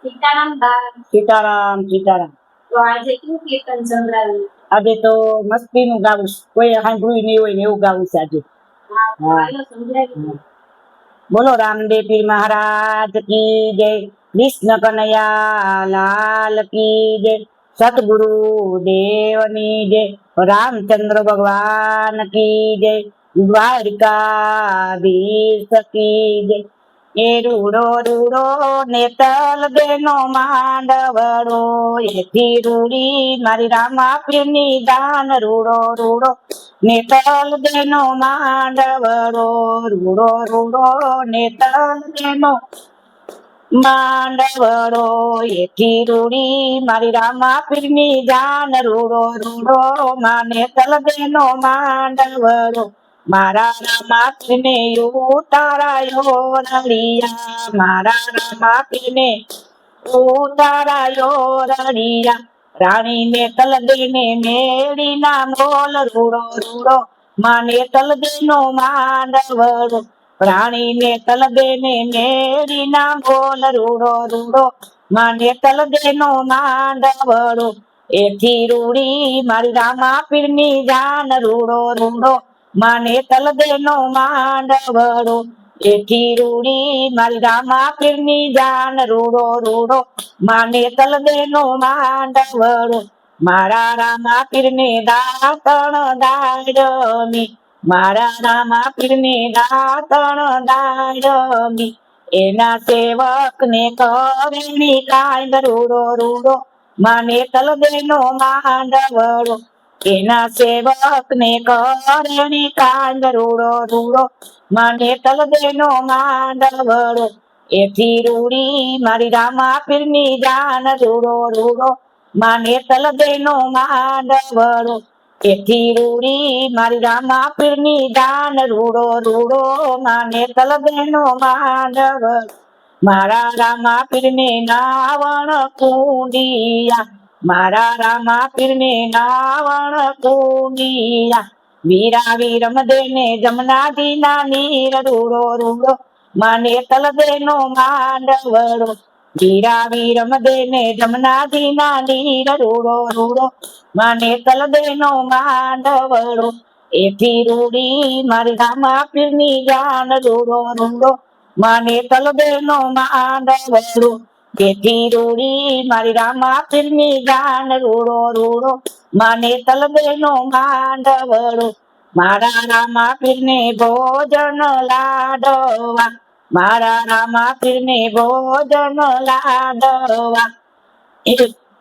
સીતારામ બા. સીતારામ સીતારામ. તો આજે કેવું કીર્તન સંભળાવ્યું? આજે તો મસ્તીનું ગાવું છે. કોઈ સાંભળ્યું નહીં હોય ને એવું ગાવું છે આજે. હા, તો હાલો સંભળાવી. બોલો રામદેવ પીર મહારાજ કી જય, કૃષ્ણ કનૈયા લાલ કી જય, સતગુરુ દેવની જય, રામચંદ્ર ભગવાન કી જય, દ્વારિકાધીશ કી જય. એ રૂડો રૂડો નેતલ બેનો માંડવડો, એથી રૂડી મારી રામા પીરની દાન. રૂડો રૂડો નેતલ બેનો માંડવડો, રૂડો રૂડો નેતલ બેનો માંડવડો, એથી રૂડી મારી રામા પીરની જાન. રૂડો રૂડો માં નેતલ બેનો માંડવડો, મારા રામા પીરને ઉતારાયો રળિયા, મારા રામા પીરને ઉતારાયો રળિયા. રાણી નેતલ બેને મેળી ના મોલ. રૂડો રૂડો માં નેતલ બેનો માંડવડો, રાણી નેતલ બેને મેળી ના મોલ. રૂડો રૂડો માં નેતલ બેનો માંડવડો, એથી રૂડી મારી રામા પીરની જાન. રૂડો રૂડો માં નેતલ બેનો માંડવડો, એથી રૂડી મારી રામા પીરની જાન. રૂડો રૂડો માં નેતલ બેનો માંડવડો, મારા રામા પીરને દાતણ દાડમી, મારા રામા પીરને દાતણ દાડમી. એના સેવક ને કરેણી કાંડ. રૂડો રૂડો માં નેતલ બેનો માંડવડો, એના સેવક ને કરેણી કાંડ. રૂડો રૂડો માં નેતલ બેનો માંડવડો, એથી રૂડી મારી રામા પીરની જાન. રૂડો રૂડો માં નેતલ બેનો માંડવડો, એથી રૂડી મારી રામા પીરની જાન. રૂડો રૂડો માં નેતલ બેનો માંડવડો, મારા રામા પીરને નાવણ કુંડિયા, મારા રામા પીરને નાવણ કુંડિયા. વીરા વીરમ દેને જમનાજી ના નીર. રૂડો રૂડો માં નેતલ બેનો માંડવડો, વીરા વીરમ દેને જમનાજી ના નીર. રૂડો રૂડો માં નેતલ બેનો માંડવડો, એથી રૂડી મારી રામા પીરની જાન. રૂડો રૂડો માં નેતલ બેનો માંડવડો, એથી રૂડી મારી રામા પીરની જાન. રૂડો રૂડો માં નેતલ બેનો માંડવડો, મારા રામા પીરને ભોજન લાડવા, મારા રામા પીરને ભોજન લાડવા.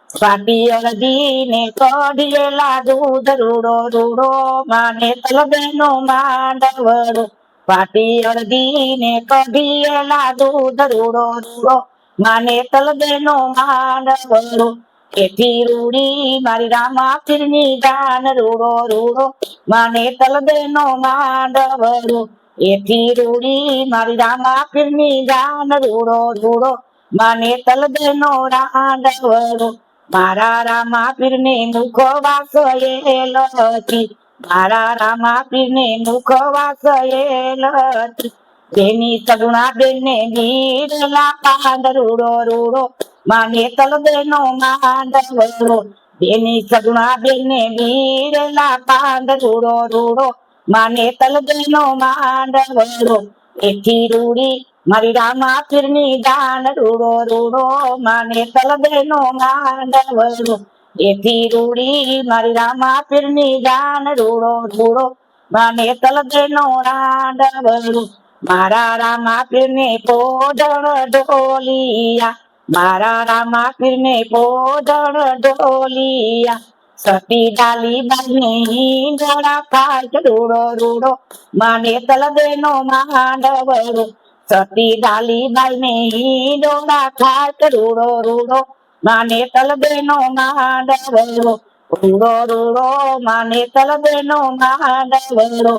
પાટી અળદી ને કઢિયેલા દૂધ. રૂડો રૂડો માં નેતલ બેનો માંડવડો, પાટી અળદી ને કઢિયેલા દૂધ. રૂડો રૂડો માં નેતલ બેનો માંડવડો, એથી રૂડી મારી રામા પીરની જાન. રૂડો રૂડો માં નેતલ બેનો માંડવડો, એથી રૂડી મારી રામા પીરની જાન. રૂડો રૂડો માં નેતલ બેનો માંડવડો, મારા રામા પીરને મુખવાસ એલથી, મારા રામા પીરને મુખવાસ એલથી. તેની સગુણા બેને ગીરેલા પાંદ. રૂડો રૂડો માં નેતલ બેનો માંડવડો, તેની સગુણા બેને ગીરેલા પાંદ. રૂડો રૂડો માં નેતલ બેનો માંડવડો, એથી રૂડી મારી રામા પીરની જાન. રૂડો રૂડો માં નેતલ બેનો માંડવડો, એથી રૂડી મારી રામા પીરની જાન. રૂડો રૂડો માં નેતલ બેનો માંડવડો, મારા રામા પીરને પોઢણ ઢોલિયા, મારા રામા પીરને પોઢણ ઢોલિયા. સતી ડાલી બાને હિંડોળા ખાય. રૂડો રૂડો માં નેતલ બેનો માંડવડો, સતી ડાલી બાઈને હિંડોળા ખાય. રૂડો રૂડો માં નેતલ બેનો માંડવડો, રૂડો રૂડો માં નેતલ બેનો માંડવડો,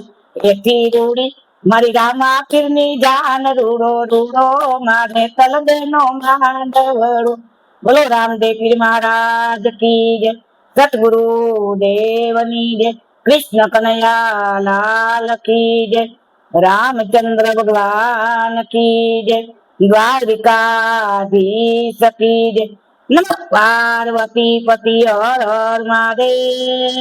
એથી રૂડી મારી રામા પીરની જાન. રૂડો રૂડો માં નેતલ બેનો માંડવડો. બોલો રામદેવ પીર મહારાજ કી જય, સતગુરુ દેવની જય, કૃષ્ણ કનૈયા લાલ કી જય, રામચંદ્ર ભગવાન કી જય, દ્વારકાધીશ કી જય. નમઃ પાર્વતી પતિ હર હર મહાદેવ.